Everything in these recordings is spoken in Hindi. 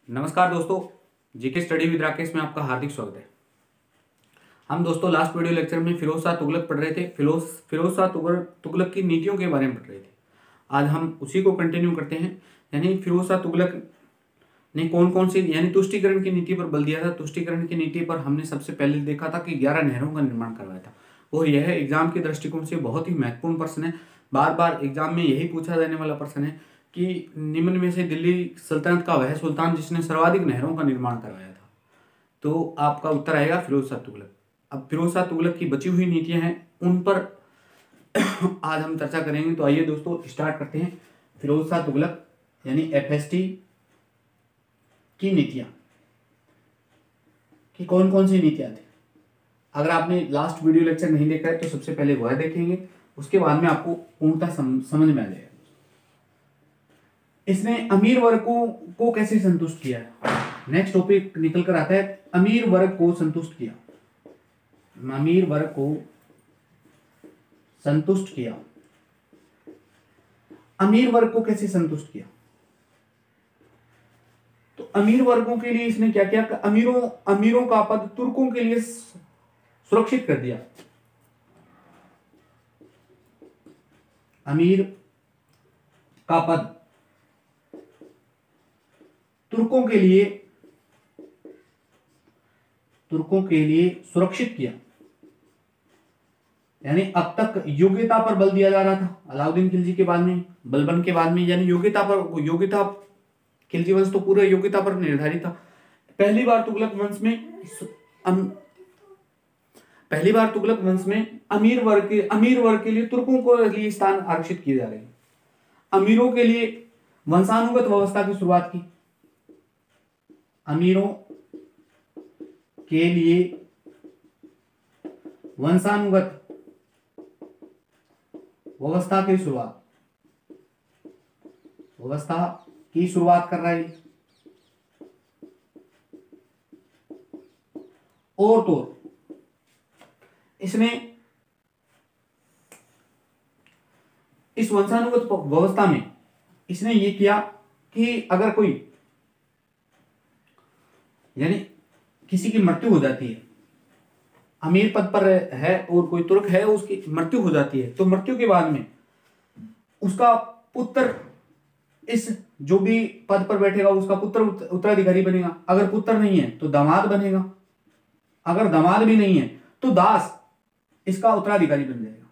नमस्कार दोस्तों, जीके स्टडी विद राकेश में आपका हार्दिक स्वागत है। हम दोस्तों लास्ट वीडियो लेक्चर में फिरोज शाह तुगलक पढ़ रहे थे। फिरोज शाह तुगलक की नीतियों के बारे में पढ़ रहे थे। आज हम उसी को कंटिन्यू करते हैं। यानी फिरोज शाह तुगलक ने कौन कौन सी यानी तुष्टीकरण की नीति पर बल दिया था। तुष्टीकरण की नीति पर हमने सबसे पहले देखा था कि 11 नहरों का निर्माण करवाया था। और यह एग्जाम के दृष्टिकोण से बहुत ही महत्वपूर्ण प्रश्न है। बार बार एग्जाम में यही पूछा जाने वाला प्रश्न है कि निम्न में से दिल्ली सल्तनत का वह सुल्तान जिसने सर्वाधिक नहरों का निर्माण करवाया था। तो आपका उत्तर आएगा फिरोज शाह तुगलक। अब फिरोज शाह तुगलक की बची हुई नीतियां हैं, उन पर आज हम चर्चा करेंगे। तो आइए दोस्तों स्टार्ट करते हैं। फिरोज शाह तुगलक यानी एफएसटी की नीतियां कि कौन कौन सी नीतियां थी। अगर आपने लास्ट वीडियो लेक्चर नहीं देखा है तो सबसे पहले वह देखेंगे, उसके बाद में आपको पूर्णतः समझ में आ जाएगा। इसने अमीर वर्ग को कैसे संतुष्ट किया है। नेक्स्ट टॉपिक निकल कर आता है, अमीर वर्ग को संतुष्ट किया। अमीर वर्ग को संतुष्ट किया। अमीर वर्ग को कैसे संतुष्ट किया? तो अमीर वर्गों के लिए इसने क्या किया? अमीरों का पद तुर्कों के लिए सुरक्षित कर दिया। अमीर का पद तुर्कों के लिए सुरक्षित किया। यानी अब तक योग्यता पर बल दिया जा रहा था। अलाउद्दीन खिलजी के बाद में, बलबन के बाद में, यानी योग्यता खिलजी वंश तो पूरे योग्यता पर निर्धारित था। पहली बार तुगलक वंश में अमीर वर्ग के लिए तुर्कों को लिए स्थान आरक्षित किए जा रहे हैं। अमीरों के लिए वंशानुगत व्यवस्था की शुरुआत की। अमीरों के लिए वंशानुगत व्यवस्था की शुरुआत कर रही। और तो इसने इस वंशानुगत व्यवस्था में इसने ये किया कि अगर कोई यानी किसी की मृत्यु हो जाती है, अमीर पद पर है और कोई तुर्क है, उसकी मृत्यु हो जाती है, तो मृत्यु के बाद में उसका पुत्र इस जो भी पद पर बैठेगा उसका पुत्र उत्तराधिकारी बनेगा। अगर पुत्र नहीं है तो दामाद बनेगा। अगर दामाद भी नहीं है तो दास इसका उत्तराधिकारी बन जाएगा।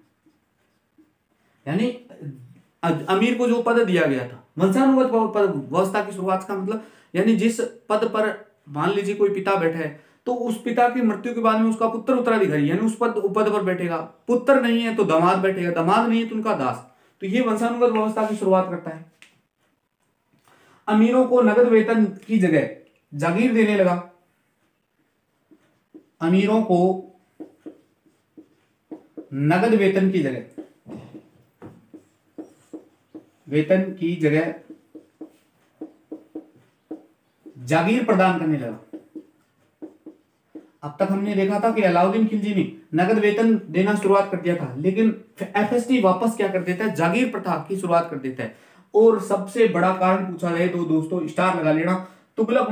यानी अमीर को जो पद दिया गया था, वंशानुगत व्यवस्था की शुरुआत का मतलब यानी जिस पद पर मान लीजिए कोई पिता बैठा है तो उस पिता की मृत्यु के बाद में उसका पुत्र उत्तराधिकारी यानी उस पद पर बैठेगा। पुत्र नहीं है तो दामाद बैठेगा, दामाद नहीं है तो उनका दास। तो ये वंशानुगत व्यवस्था की शुरुआत करता है। अमीरों को नगद वेतन की जगह जागीर देने लगा। अमीरों को नगद वेतन की जगह जागीर प्रदान करने लगा। अब तक हमने देखा था कि अलाउद्दीन खिलजी ने नगद वेतन देना शुरुआत कर दिया था, लेकिन एफएसटी वापस क्या कर देता है? जागीर प्रथा की शुरुआत कर देता है। और सबसे बड़ा कारण पूछा जाए तो दोस्तों स्टार लगा लेना, तुगलक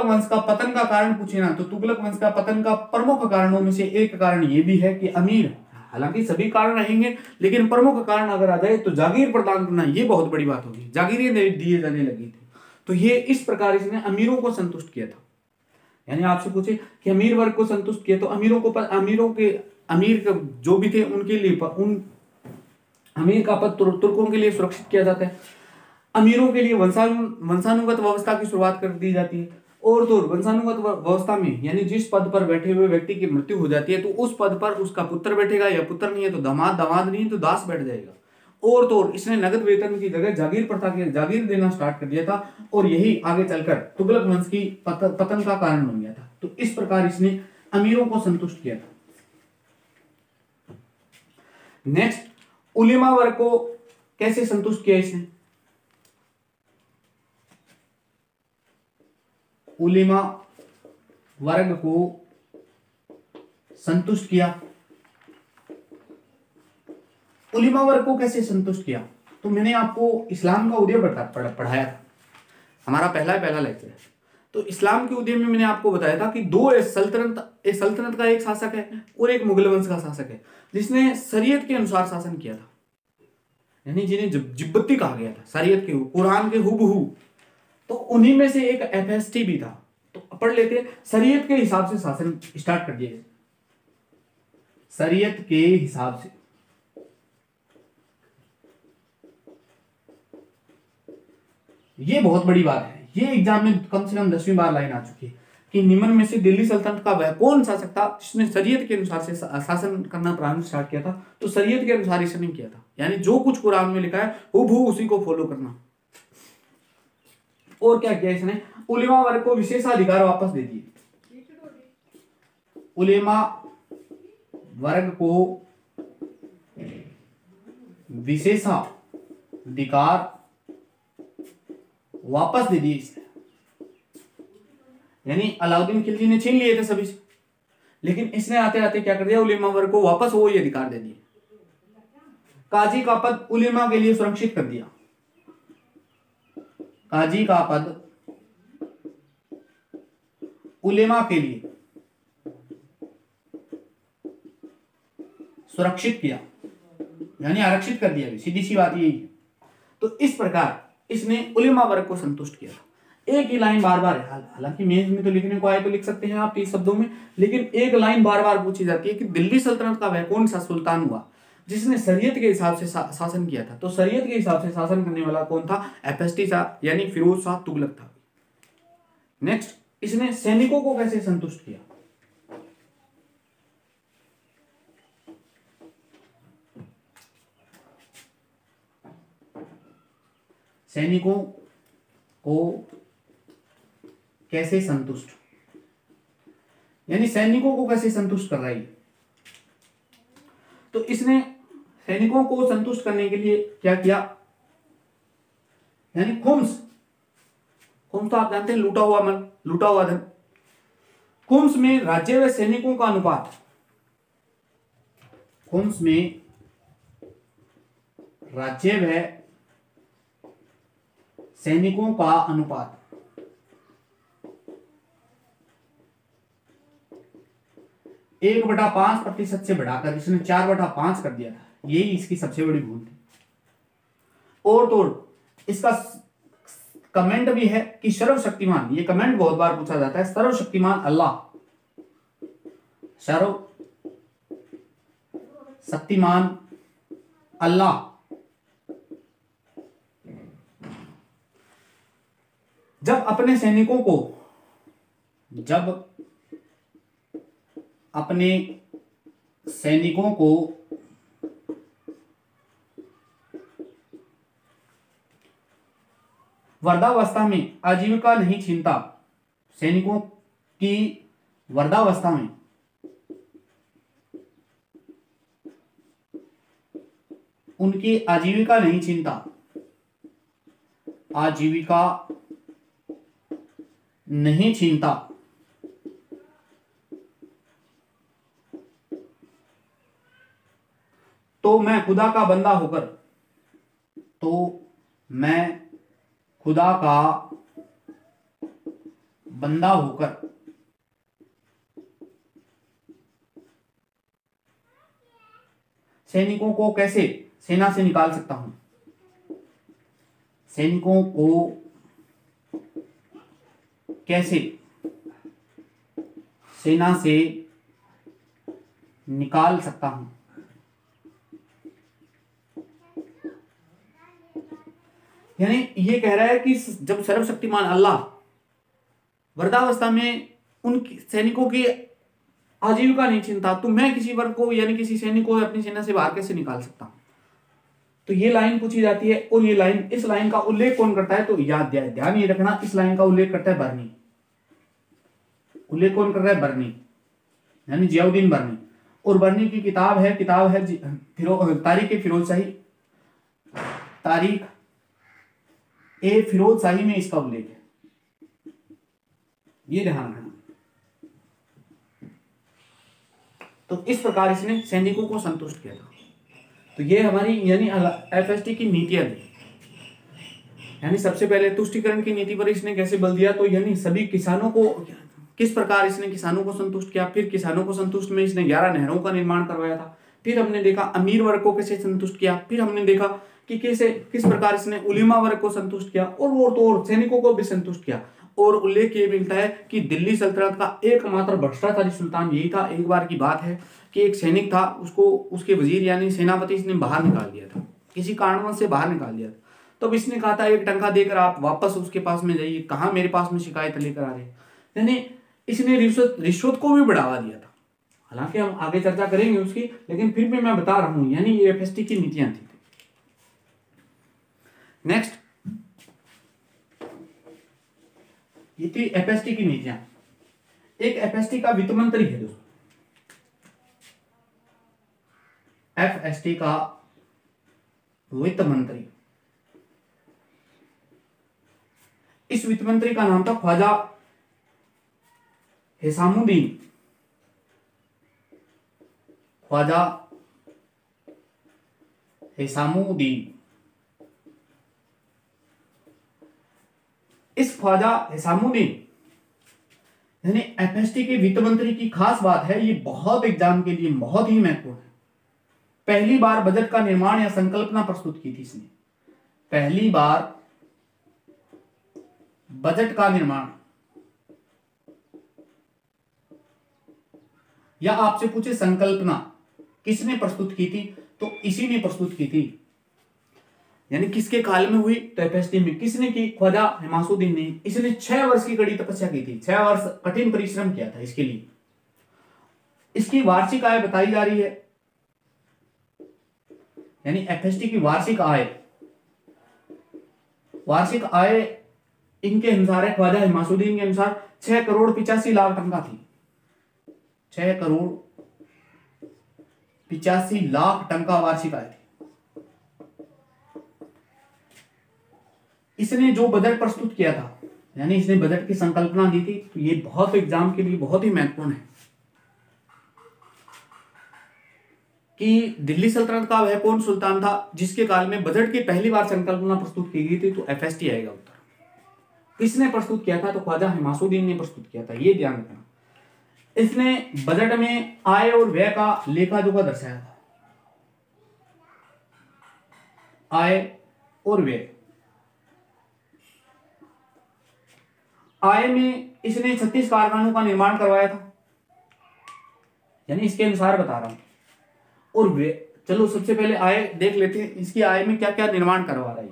वंश का पतन का कारण पूछे ना तो तुगलक वंश का पतन का प्रमुख कारणों में से एक कारण यह भी है कि अमीर, हालांकि सभी कारण रहेंगे लेकिन प्रमुख कारण अगर आ जाए तो जागीर प्रदान करना ये बहुत बड़ी बात होगी। जागीरें दिए जाने लगी थी। तो ये इस प्रकार इसने अमीरों को संतुष्ट किया था। यानी आपसे पूछे कि अमीर वर्ग को संतुष्ट किया तो अमीर जो भी थे उनके लिए अमीर का पद तुर्कों के लिए सुरक्षित किया जाता है। अमीरों के लिए वंशानुगत व्यवस्था की शुरुआत कर दी जाती है। और तो वंशानुगत व्यवस्था में यानी जिस पद पर बैठे हुए व्यक्ति की मृत्यु हो जाती है तो उस पद पर उसका पुत्र बैठेगा, या पुत्र नहीं है तो दामाद नहीं है तो दास बैठ जाएगा। और तो इसने नगद वेतन की जगह जागीर देना स्टार्ट कर दिया था। और यही आगे चलकर तुगलक वंश की पतन का कारण बन गया था। तो इस प्रकार इसने अमीरों को संतुष्ट किया था। नेक्स्ट, उलेमा वर्ग को कैसे संतुष्ट किया इसने? उलेमा वर्ग को संतुष्ट किया। उलेमा वर्ग को कैसे संतुष्ट किया? तो मैंने आपको इस्लाम का उदय पढ़ाया था, हमारा पहला लेक्चर है। तो इस्लाम के उदय में मैंने आपको बताया था कि दो सल्तनत का एक शासक है और एक मुगल वंश का शासक है, जिसने शरीयत के अनुसार शासन किया था, यानी जिन्हें जिब्बती कहा गया था, शरीयत के कुरान के हुबहू। तो उन्हीं में से एक एफएसटी भी था। तो पढ़ लेते, शरीयत के हिसाब से शासन स्टार्ट कर दिया, शरीयत के हिसाब से। ये बहुत बड़ी बात है, ये एग्जाम में कम से कम 10वीं बार लाइन आ चुकी है कि निम्न में से दिल्ली सल्तनत का वह कौन शासक था जिसने शरीयत के अनुसार से शासन करना प्रारंभ स्टार्ट किया था। तो शरीयत के अनुसार इसने किया था, यानी जो कुछ कुरान में लिखा है हुबहू उसी को फॉलो करना। और क्या किया इसने, उलेमा वर्ग को विशेषाधिकार वापस दे दिए, उलेमा वर्ग को विशेषाधिकार वापस दे दिए इसने, यानी अलाउद्दीन खिलजी ने छीन लिए थे सभी से, लेकिन इसने आते आते क्या कर दिया, उलेमा वर्ग को वापस वो ही अधिकार दे दिए। काजी का पद उलेमा के लिए सुरक्षित कर दिया, काजी का पद उलेमा के लिए सुरक्षित किया, यानी आरक्षित कर दिया, सीधी सी बात यही है। तो इस प्रकार इसने उलेमा वर्ग को संतुष्ट किया। एक ही लाइन बार बार, हालांकि मेंस में तो लिखने को आए तो लिख सकते हैं आप 30 शब्दों में, लेकिन एक लाइन बार बार पूछी जाती है कि दिल्ली सल्तनत का वह कौन सा सुल्तान हुआ जिसने शरीयत के हिसाब से शासन किया था। तो शरीयत के हिसाब से शासन करने वाला कौन था, एफएसटी शाह, यानी फिरोज शाह तुगलक था। नेक्स्ट, इसने सैनिकों को कैसे संतुष्ट किया। सैनिकों को कैसे संतुष्ट, यानी सैनिकों को कैसे संतुष्ट कर रहा है। तो इसने सैनिकों को संतुष्ट करने के लिए क्या किया, यानी खुम्स तो आप जानते हैं, लूटा हुआ मन, लूटा हुआ धन। खुम्स में राज्य व सैनिकों का अनुपात, खुम्स में राज्य व सैनिकों का अनुपात 1/5% से बढ़ाकर इसने 4/5 कर दिया था। यही इसकी सबसे बड़ी भूल थी। और तो इसका कमेंट भी है कि सर्वशक्तिमान, ये कमेंट बहुत बार पूछा जाता है, सर्वशक्तिमान अल्लाह, सर्वशक्तिमान अल्लाह जब अपने सैनिकों को वृद्धावस्था में आजीविका नहीं छीनता, सैनिकों की वृद्धावस्था में उनकी आजीविका नहीं छीनता, आजीविका नहीं छीनता, तो मैं खुदा का बंदा होकर, तो मैं खुदा का बंदा होकर सैनिकों को कैसे सेना से निकाल सकता हूं, सैनिकों को कैसे सेना से निकाल सकता हूं। यानी ये कह रहा है कि जब सर्वशक्तिमान अल्लाह वृद्धावस्था में उन सैनिकों की आजीविका नहीं छीनता, तो मैं किसी वर्ग को यानी किसी सैनिक को अपनी सेना से बाहर कैसे निकाल सकता हूं। तो ये लाइन पूछी जाती है। और ये लाइन, इस लाइन का उल्लेख कौन करता है, तो याद ध्यान ये रखना, इस लाइन का उल्लेख करता है बर्नी। उल्लेख कौन कर रहा है, बर्नी, यानी जियाउद्दीन बर्नी। और बर्नी की किताब है तारीख फिरोज शाही, तारीख ए फिरोज शाही में इसका उल्लेख है, ये ध्यान रखना। तो इस प्रकार इसने सैनिकों को संतुष्ट किया था। तो ये हमारी यानी एफएसटी की नीतियां थी। यानी सबसे पहले तुष्टिकरण की नीति पर इसने कैसे बल दिया, तो यानी सभी किसानों को किस प्रकार इसने किसानों को संतुष्ट किया। फिर किसानों को संतुष्ट में इसने 11 नहरों का निर्माण करवाया था। फिर हमने देखा अमीर वर्ग को कैसे संतुष्ट किया। फिर हमने देखा कि कैसे किस प्रकार इसने उलिमा वर्ग को संतुष्ट किया, और वो तो और सैनिकों को भी संतुष्ट किया। और उल्लेख ये मिलता है कि दिल्ली सल्तनत का एकमात्र भ्रष्टाचारी सुल्तान यही था। एक बार की बात है कि एक सैनिक था, उसको उसके वजीर यानी सेनापति इसने बाहर निकाल दिया था, किसी कारणवश से बाहर निकाल दिया था। तो इसने कहा था एक टंका देकर आप वापस उसके पास में जाइए, कहाँ मेरे पास में शिकायत लेकर आ रहे। यानी इसने रिश्वत को भी बढ़ावा दिया था। हालांकि हम आगे चर्चा करेंगे उसकी, लेकिन फिर भी मैं बता रहा हूं यानी ये एफएसटी की नीतियां थी। नेक्स्ट, ये थी एफएसटी की नीतियां। एक एफएसटी का वित्त मंत्री है दोस्तों, एफएसटी का वित्त मंत्री। इस वित्त मंत्री का नाम था ख्वाजा हिसामुद्दीन। ख्वाजा हिसामुद्दीन। इस ख्वाजा हिसामुद्दीन यानी एफएसटी के वित्त मंत्री की खास बात है, ये बहुत एग्जाम के लिए बहुत ही महत्वपूर्ण है। पहली बार बजट का निर्माण या संकल्पना प्रस्तुत की थी इसने। पहली बार बजट का निर्माण, या आपसे पूछे संकल्पना किसने प्रस्तुत की थी, तो इसी ने प्रस्तुत की थी। यानी किसके काल में हुई, तो एफएसटी में। किसने की, ख्वाजा हिसामुद्दीन ने। इसने 6 वर्ष की कड़ी तपस्या की थी, 6 वर्ष कठिन परिश्रम किया था इसके लिए। इसकी वार्षिक आय बताई जा रही है, यानी एफएसटी की वार्षिक आय, वार्षिक आय इनके अनुसार है, ख्वाजा हिसामुद्दीन के अनुसार 6 करोड़ 85 लाख टंका थी। 6 करोड़ 85 लाख टंका वार्षिक आय थी। इसने जो बजट प्रस्तुत किया था, यानी इसने बजट की संकल्पना दी थी, तो ये बहुत एग्जाम के लिए बहुत ही महत्वपूर्ण है कि दिल्ली सल्तनत का वह कौन सुल्तान था जिसके काल में बजट की पहली बार संकल्पना प्रस्तुत की गई थी, तो एफएसटी आएगा उत्तर। किसने प्रस्तुत किया था, तो ख्वाजा हिसामुद्दीन ने प्रस्तुत किया था, ये ध्यान रखना। इसने बजट में आय और व्यय का लेखा जोखा दर्शाया था। आय और व्यय, आय में इसने 36 कारखानों का निर्माण करवाया था, यानी इसके अनुसार बता रहा हूं। और व्यय, चलो सबसे पहले आय देख लेते हैं, इसकी आय में क्या क्या निर्माण करवा रहा है।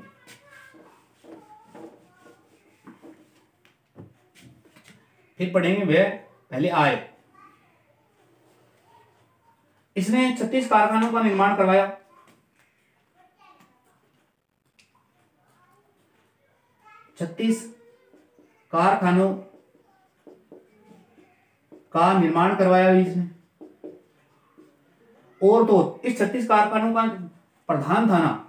फिर पढ़ेंगे व्यय, पहले आय। इसने 36 कारखानों का निर्माण करवाया। 36 कारखानों का निर्माण करवाया इसने। और तो इस 36 कारखानों का प्रधान था ना,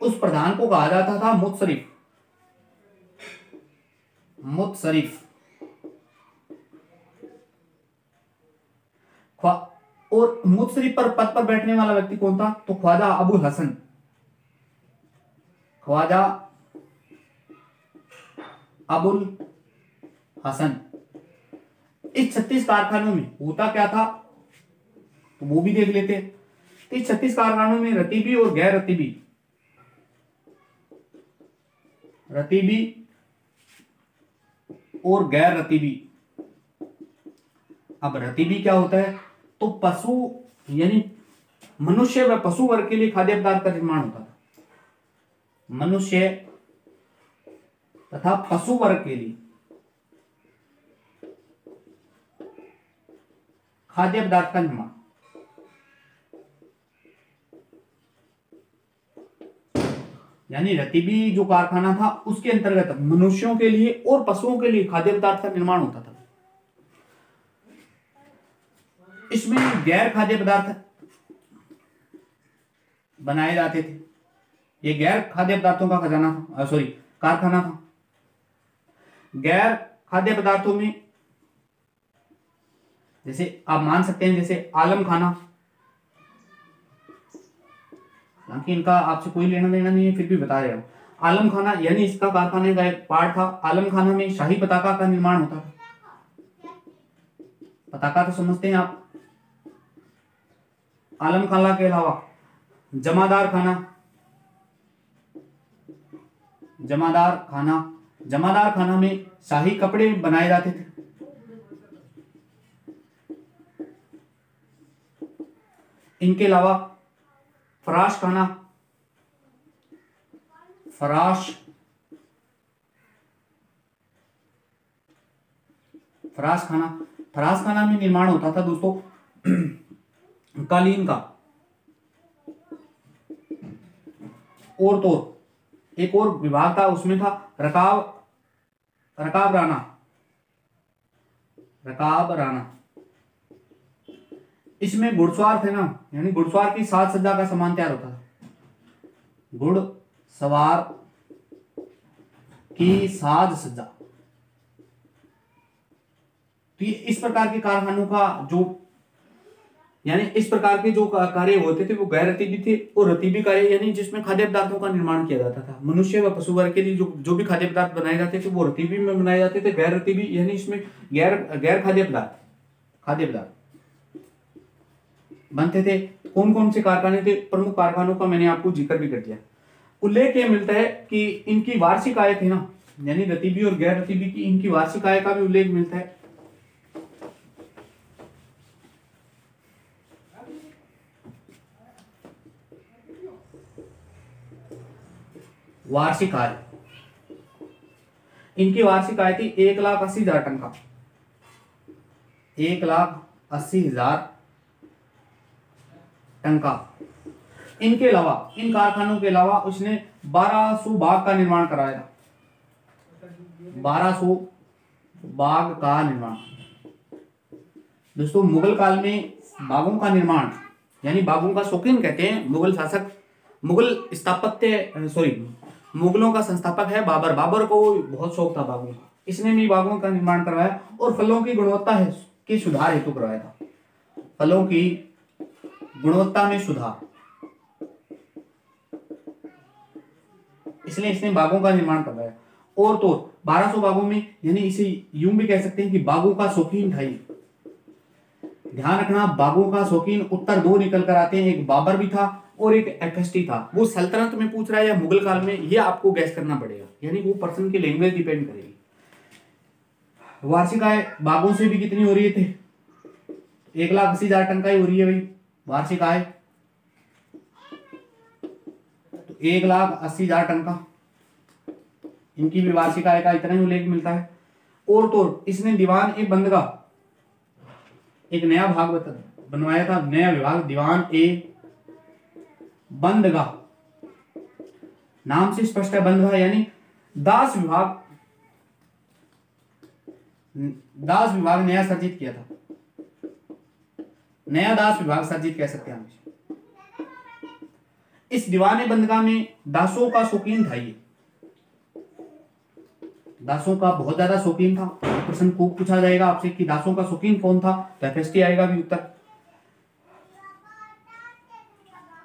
उस प्रधान को कहा जाता था मुत्सरिफ। मुत्सरिफ। और मुत्सरिफ पर पद पर बैठने वाला व्यक्ति कौन था, तो ख्वाजा अबुल हसन। ख्वाजा अबुल हसन। इस 36 कारखानों में होता क्या था, तो वो भी देख लेते हैं। तो इस 36 कारखानों में रतीबी और गैर रतीबी, रतीबी और गैर रतीबी। अब रतीबी क्या होता है, तो पशु यानी मनुष्य व पशु वर्ग के लिए खाद्य पदार्थ का निर्माण होता था। मनुष्य तथा पशु वर्ग के लिए खाद्य पदार्थ का निर्माण। यानी रतीबी जो कारखाना था उसके अंतर्गत मनुष्यों के लिए और पशुओं के लिए खाद्य पदार्थ का निर्माण होता था। इसमें गैर खाद्य पदार्थ बनाए जाते थे। ये गैर खाद्य पदार्थों का खजाना था, सॉरी कारखाना था। गैर खाद्य पदार्थों में जैसे आप मान सकते हैं, जैसे आलम खाना, हालांकि इनका आपसे कोई लेना देना नहीं है, फिर भी बता रहे हो। आलम खाना यानी इसका कारखाने का एक पार्ट था। आलम खाना में शाही पताका का निर्माण होता था। पताका तो समझते हैं आप। आलम खाना के अलावा जमादार खाना, जमादार खाना में शाही कपड़े बनाए जाते थे। इनके अलावा फराश खाना, फराश खाना में निर्माण होता था दोस्तों कालीन का। और तो एक और विभाग था, उसमें था रकाब राना। इसमें घुड़सवार थे ना, यानी घुड़सवार की साज सज्जा का सामान तैयार होता था। घुड़सवार की साज सज्जा। तो ये इस प्रकार के कारखानों का जो, यानी इस प्रकार के जो कार्य होते थे वो गैर रतीबी थे, और रतीबी कार्य यानी जिसमें खाद्य पदार्थों का निर्माण किया जाता था। मनुष्य व पशु वर्ग के लिए जो भी खाद्य पदार्थ बनाए जाते थे वो रतीबी में बनाए जाते थे। गैर रतीबी यानी इसमें गैर खाद्य पदार्थ बनते थे। कौन कौन से कारखाने थे? प्रमुख कारखानों का मैंने आपको जिक्र भी कर दिया। उल्लेख ये मिलता है कि इनकी वार्षिक आय थी ना, यानी रतीबी और गैर रतीबी की इनकी वार्षिक आय का भी उल्लेख मिलता है। वार्षिक आय, इनकी वार्षिक आय थी 1,80,000 टन का, 1,80,000 टन का। इनके अलावा, इन कारखानों के अलावा उसने 1200 बाग का निर्माण कराया था। 1200 बाग का निर्माण। दोस्तों मुगल काल में बागों का निर्माण, यानी बागों का शौकीन कहते हैं मुगल शासक, मुगलों का संस्थापक है बाबर। बाबर को बहुत शौक था बागों का, इसने भी बागों का निर्माण करवाया और फलों की गुणवत्ता है के सुधार हेतु करवाया था। फलों की गुणवत्ता में सुधार, इसलिए इसने बागों का निर्माण करवाया। और तो 1200 बागों में, यानी इसे यूं भी कह सकते हैं कि बागों का शौकीन था ये। ध्यान रखना, बागों का शौकीन उत्तर दो निकल कर आते हैं, एक बाबर भी था और एक एफएसटी था। वो सल्तनत में पूछ रहा है या मुगल काल में, ये आपको गैस करना पड़ेगा, यानी वो पर्सन की लैंग्वेज डिपेंड करेगी। वार्षिक आय बागों से भी कितनी हो रही थी? 1,80,000 टन का ही हो रही है भाई वार्षिक आय, तो 1,80,000 टन का इनकी भी वार्षिक आय का इतना ही उल्लेख मिलता है। और तो इसने दीवान ए बंदगा एक नया भाग बनवाया था, नया विभाग, दीवान ए बंदगा, नाम से स्पष्ट है बंदगा, यानी दास विभाग नया सर्जित किया था। नया दास विभाग सर्जित कह सकते हैं हम। इस दीवान ए बंदगा में दासों का शौकीन था ये, दासों का बहुत ज्यादा शौकीन था। प्रश्न को पूछा जाएगा आपसे कि दासों का शौकीन कौन था, तो एफएसटी आएगा भी उत्तर।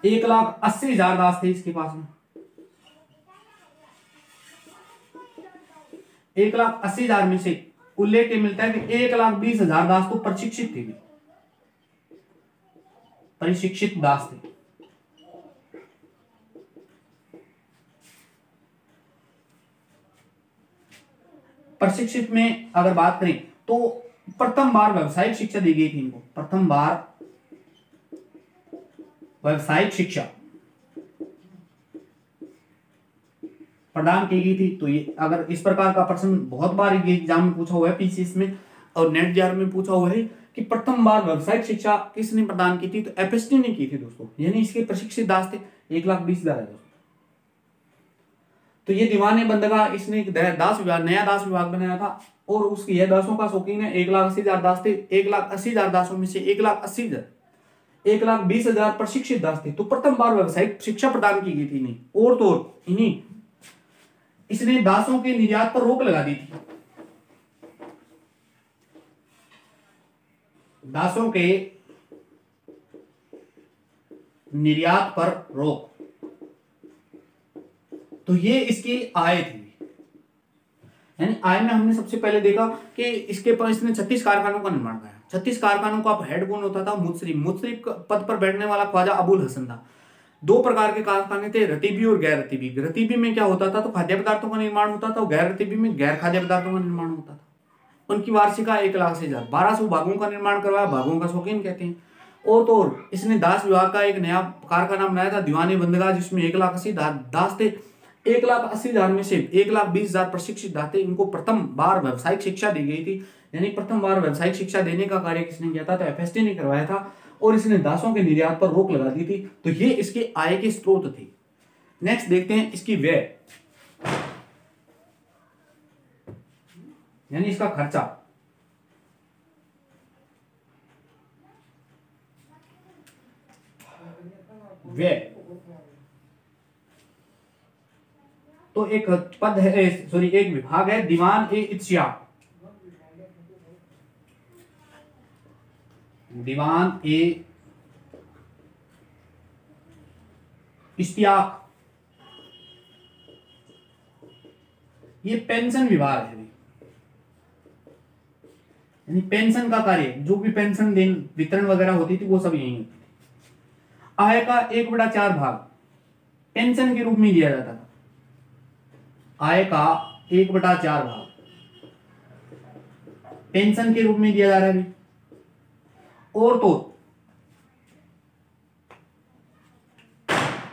1,80,000 दास थे इसके पास में। 1,80,000 में से उल्लेख मिलता है कि 1,20,000 दास तो प्रशिक्षित थे, प्रशिक्षित दास थे। प्रशिक्षित में अगर बात करें तो प्रथम बार व्यावसायिक शिक्षा दी गई थी इनको, प्रथम बार व्यावसायिक शिक्षा प्रदान की गई थी। तो ये अगर इस प्रकार का प्रश्न बहुत बार एग्जाम में पूछा हुआ है, पीसीएस में और नेट जेआर में पूछा हुआ है कि प्रथम बार व्यावसायिक शिक्षा किसने प्रदान की थी, तो एफएसटी ने की थी दोस्तों, यानी इसके प्रशिक्षित दास थे 1,20,000 है। तो ये दीवाने बंदगा, इसने एक दास विभाग, नया दास विभाग बनाया था और उसकी यह दासों का शौकीन है। 1,80,000 दास थे, 1,80,000 दासों में से 1,20,000 प्रशिक्षित दास थे। तो प्रथम बार व्यावसायिक शिक्षा प्रदान की गई थी इन्हें। और तो इन्हीं इसने दासों के निर्यात पर रोक लगा दी थी, दासों के निर्यात पर रोक तो ये इसकी आय थी। यानी आय में हमने सबसे पहले देखा कि इसने 36 कारखानों का निर्माण कराया। 36 कारखानों का हेड कौन होता था? मुसरिफ। मुसरिफ पद पर बैठने वाला ख्वाजा अबुल हसन था। दो प्रकार के कारखाने थे, रतीबी और गैर रतीबी। रतीबी में क्या होता था? तो खाद्य पदार्थों का निर्माण होता था, और गैर रतीबी में गैर खाद्य पदार्थों का निर्माण होता था। उनकी वार्षिक आय 1 लाख से ज्यादा। 1200 बागों का निर्माण करवाया, बागों का शौकीन कहते हैं। और तो और इसने दास विभाग का एक नया कारखाना बनाया था, दीवानी बंदगा, जिसमें 1,80,000 दास थे। 1,80,000 में से 1,20,000 प्रशिक्षित दास थे। इनको प्रथम बार व्यावसायिक शिक्षा दी गई थी। यानी प्रथम बार व्यावसायिक शिक्षा देने का कार्य किसने किया था? तो एफएसटी ने करवाया था। और इसने दासों के निर्यात पर रोक लगा दी थी। तो ये इसके आय के स्रोत थे। नेक्स्ट देखते हैं इसकी व्यय, यानी इसका खर्चा। व्यय तो एक पद है, सॉरी एक विभाग है, दीवान ए इत्सियाक। दीवान ए इश्तियाक, ये पेंशन विभाग है। यानी पेंशन का कार्य, जो भी पेंशन वितरण वगैरह होती थी वो सब यही होती थी। आय का 1/4 भाग पेंशन के रूप में दिया जाता था। आय का 1/4 भाग पेंशन के रूप में दिया जा रहा है। और तो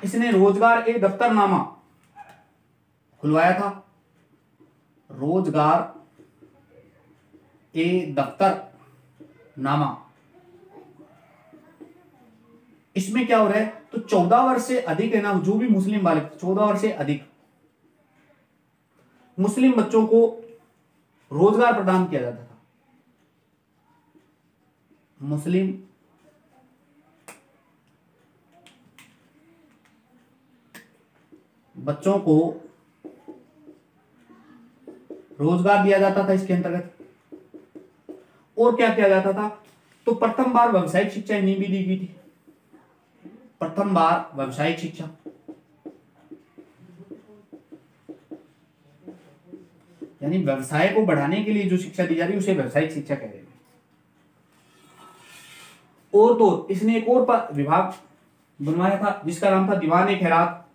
इसने रोजगार ए दफ्तरनामा खुलवाया था। रोजगार ए दफ्तरनामा, इसमें क्या हो रहा है? तो 14 वर्ष से अधिक है ना, जो भी मुस्लिम बालिग 14 वर्ष से अधिक मुस्लिम बच्चों को रोजगार प्रदान किया जाता था। मुस्लिम बच्चों को रोजगार दिया जाता था इसके अंतर्गत। और क्या किया जाता था? तो प्रथम बार व्यावसायिक शिक्षा इन्हें भी दी गई थी। प्रथम बार व्यावसायिक शिक्षा, यानी व्यवसाय को बढ़ाने के लिए जो शिक्षा दी जा रही है उसे व्यावसायिक शिक्षा कह रहे हैं। और तो इसने एक और विभाग बनवाया था जिसका नाम था दीवान ए खैरात।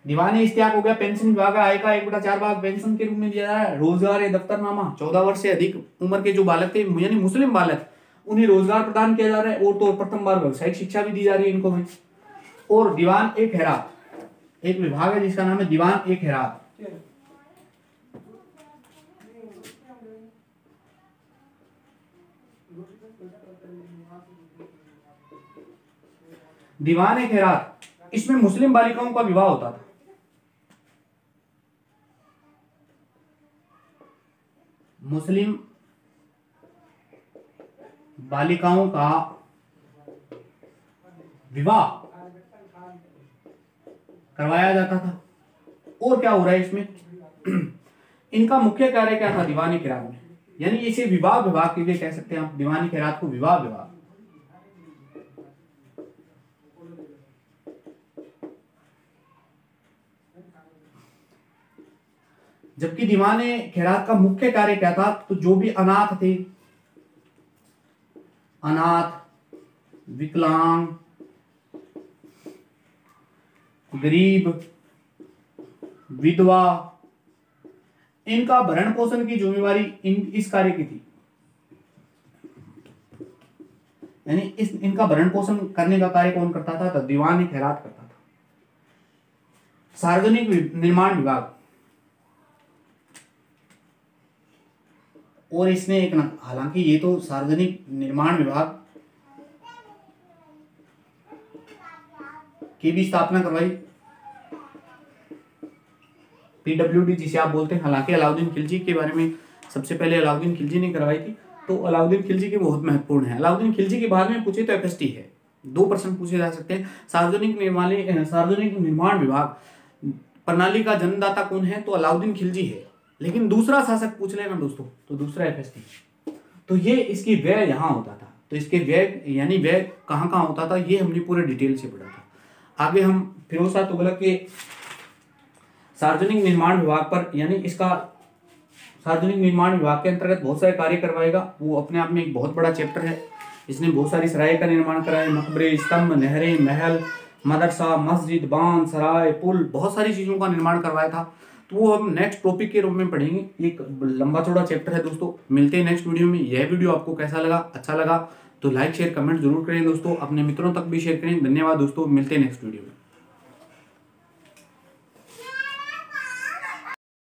दीवान ए इश्तियाक हो गया पेंशन विभाग। आय का 1/4 भाग पेंशन के रूप में दिया जा रहा है। रोजगार ए दफ्तरनामा, 14 वर्ष से अधिक उम्र के जो बालक थे, यानी मुस्लिम बालक, उन्हें रोजगार प्रदान किया जा रहा है। और तो प्रथम बार व्यावसायिक शिक्षा भी दी जा रही है इनको भी। और दीवान ए खैरात, एक विभाग है जिसका नाम है दीवान ए खैरात। दीवान ए खैरात, इसमें मुस्लिम बालिकाओं का विवाह होता था। मुस्लिम बालिकाओं का विवाह करवाया जाता था। और क्या हो रहा है इसमें? इनका मुख्य कार्य क्या था दीवानी खैरात में? यानी इसे विवाह विभाग के लिए कह सकते हैं आप, दीवानी खैरात को विवाह विभाग। जबकि दीवान ए खैरात का मुख्य कार्य क्या था? तो जो भी अनाथ थे, अनाथ, विकलांग, गरीब, विधवा, इनका भरण पोषण की जिम्मेवारी इस कार्य की थी। यानी इनका भरण पोषण करने का कार्य कौन करता था? तो दीवान ए खैरात करता था। सार्वजनिक निर्माण विभाग, और इसने एक, हालांकि ये तो सार्वजनिक निर्माण विभाग की भी स्थापना करवाई, पीडब्ल्यूडी जिसे आप बोलते हैं। हालांकि अलाउद्दीन खिलजी के बारे में सबसे पहले अलाउद्दीन खिलजी ने करवाई थी। तो अलाउद्दीन खिलजी की बहुत महत्वपूर्ण है। अलाउद्दीन खिलजी के बाद में पूछे तो एफएसटी है। 2 प्रश्न पूछे जा सकते हैं। सार्वजनिक निर्माण विभाग प्रणाली का जन्मदाता कौन है? तो अलाउद्दीन खिलजी है। लेकिन दूसरा शासक पूछ लेना दोस्तों, तो दूसरा एफएसटी। तो ये इसकी व्यय यहाँ होता था। तो इसके व्यय, यानी व्यय कहाँ कहाँ होता था, ये हमने पूरे डिटेल से पढ़ा था। आगे हम फिरोज शाह तुगलक के सार्वजनिक निर्माण विभाग पर, यानी इसका सार्वजनिक निर्माण विभाग के अंतर्गत बहुत सारे कार्य करवाएगा। वो अपने आप में एक बहुत बड़ा चैप्टर है। इसने बहुत सारी सराय का निर्माण कराया, मकबरे, स्तंभ, नहरें, महल, मदरसा, मस्जिद, बांध, सराय, पुल, बहुत सारी चीजों का निर्माण करवाया था। तो वो हम नेक्स्ट टॉपिक के रूप में पढ़ेंगे। एक लंबा चौड़ा चैप्टर है दोस्तों। मिलते हैं नेक्स्ट वीडियो में। यह वीडियो आपको कैसा लगा, अच्छा लगा तो लाइक शेयर कमेंट जरूर करें दोस्तों, अपने मित्रों तक भी शेयर करें। धन्यवाद दोस्तों, मिलते हैं नेक्स्ट वीडियो में।